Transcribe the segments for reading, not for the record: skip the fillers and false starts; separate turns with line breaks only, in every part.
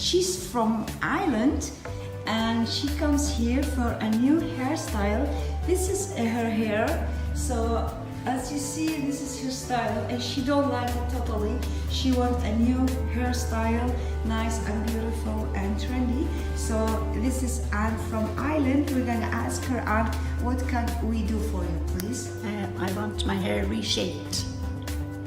she's from Ireland and she comes here for a new hairstyle. This is her hair. So as you see, this is her style and she don't like it totally. She wants a new hairstyle, nice and beautiful and trendy. So this is Anne from Ireland. We're gonna ask her, Anne, what can we do for you, please?
I want my hair reshaped.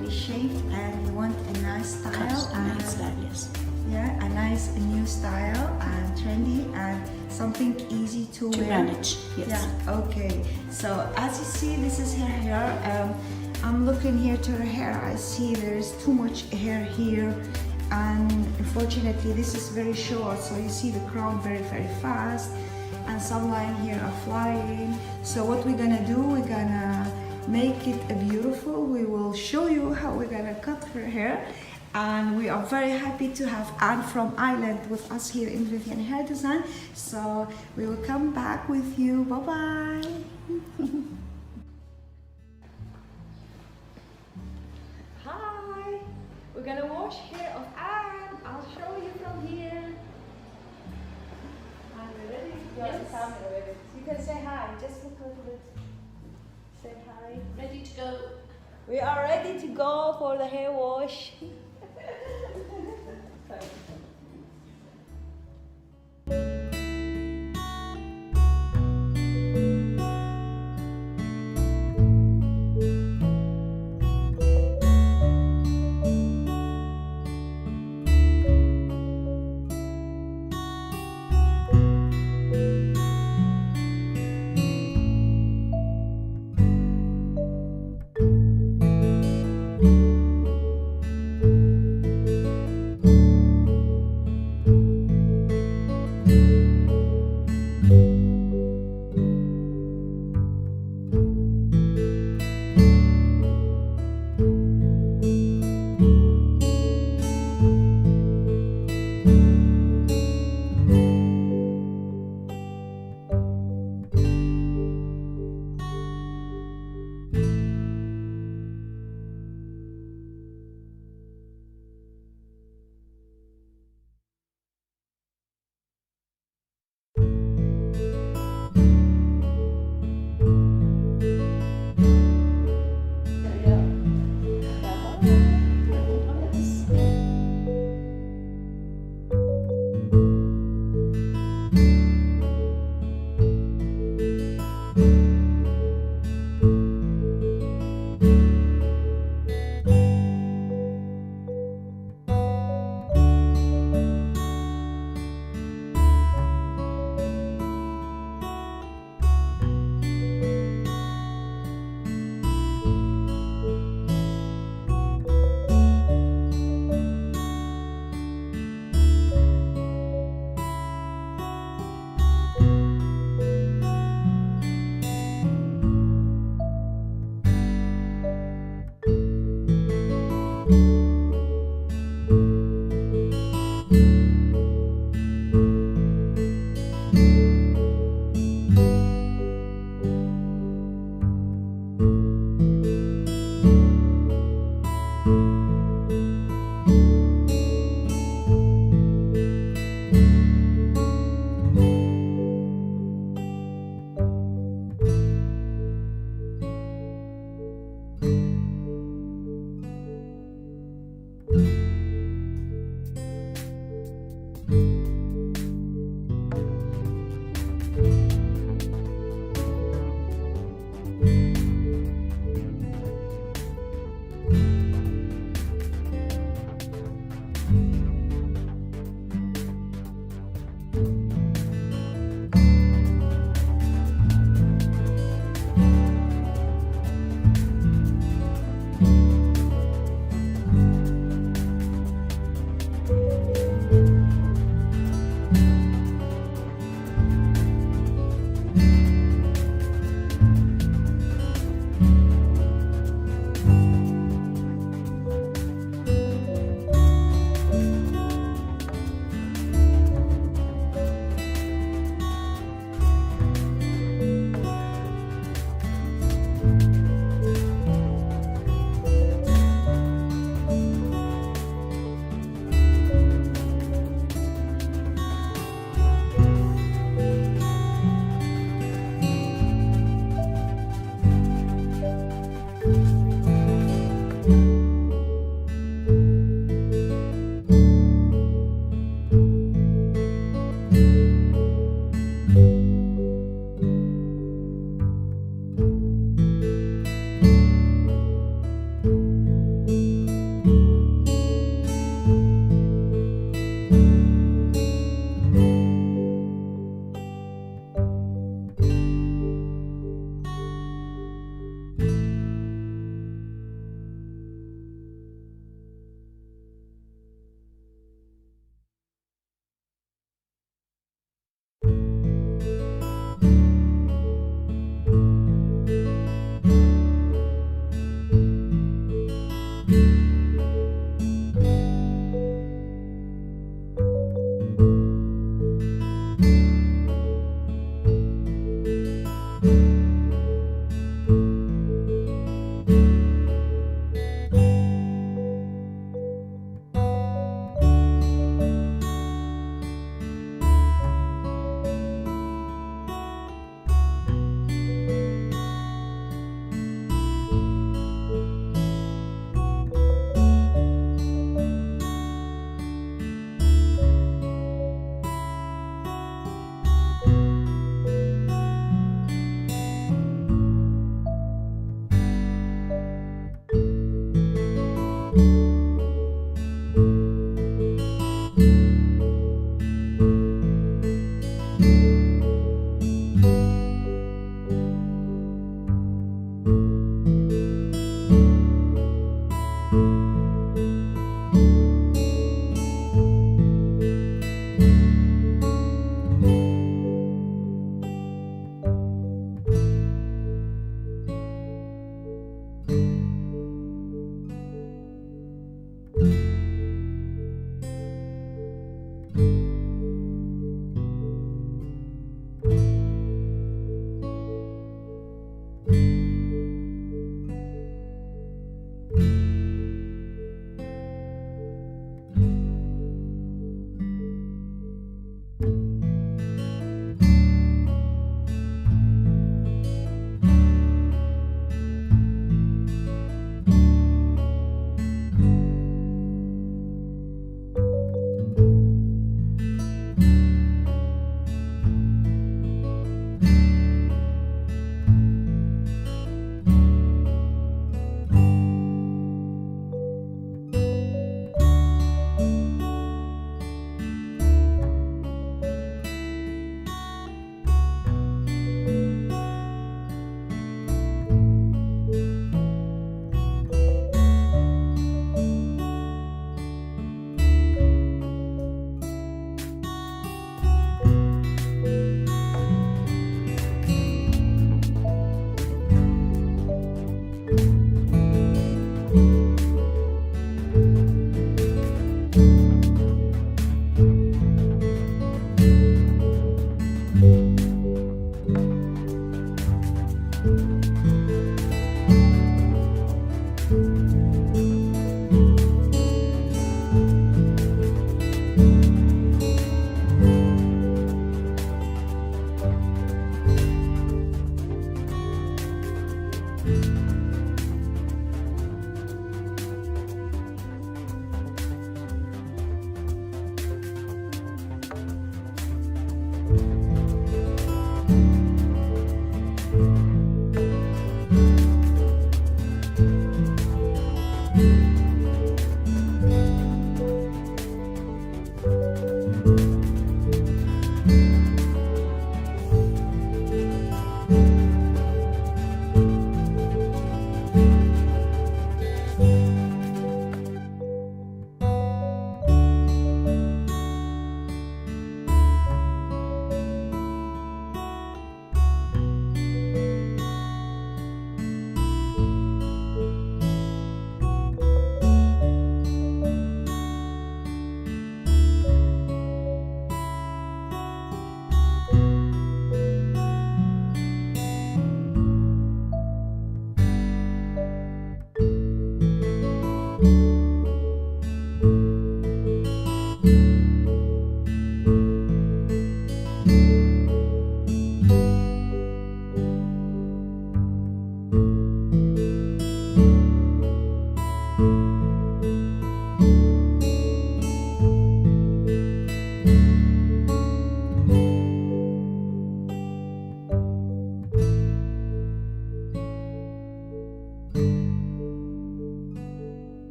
Reshaped, and you want a nice style.
A nice style, yes.
Yeah, a nice new style and trendy and something easy to wear.
manage, yes.
Yeah, okay. So as you see, this is her hair. I'm looking here to her hair. I see there is too much hair here, and unfortunately this is very short. So you see the crown very fast, and some line here are flying. So what we're gonna do, we're gonna make it beautiful. We will show you how we're gonna cut her hair. And we are very happy to have Anne from Ireland with us here in Vivyan Hair Design. So we will come back with you. Bye-bye. Hi. We're gonna wash hair of Anne. I'll show you from here. Are you ready?
Yes.
You can say hi. Just look a little bit. Say hi.
Ready to go?
We are ready to go for the hair wash.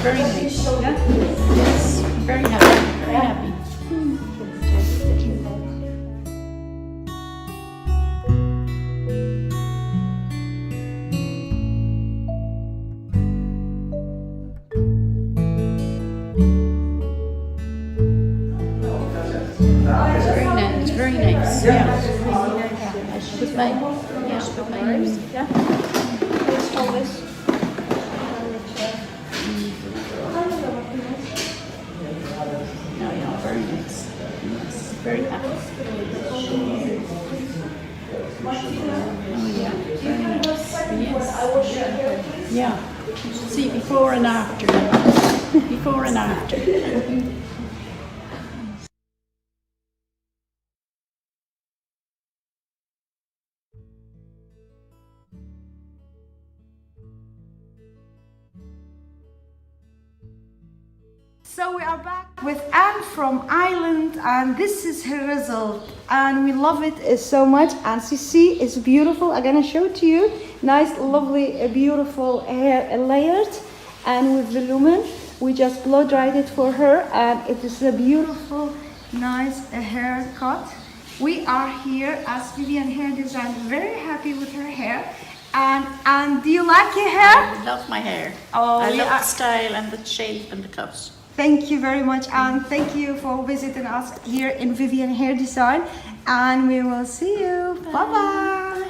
very nice. Yeah? Yes, very happy, very happy. It's very nice. Yeah. I should put my ears. Yeah.
Let's hold this.
No, yeah, very nice. Yes, very happy. Oh yeah, very nice. Yes. Yeah. You should see before and after. Before and after.
So we are back with Anne from Ireland, and this is her result, and we love it so much. And see, it's beautiful. I'm gonna show it to you. Nice, lovely, beautiful hair layered, and with the lumen. We just blow dried it for her, and it is a beautiful, nice haircut. We are here as Vivyan Hair Design, very happy with her hair. And do you like your hair?
I love my hair.
Oh,
I love the style and the shape and the cut.
Thank you very much, and thank you for visiting us here in Vivyan Hair Design, and we will see you. Bye bye.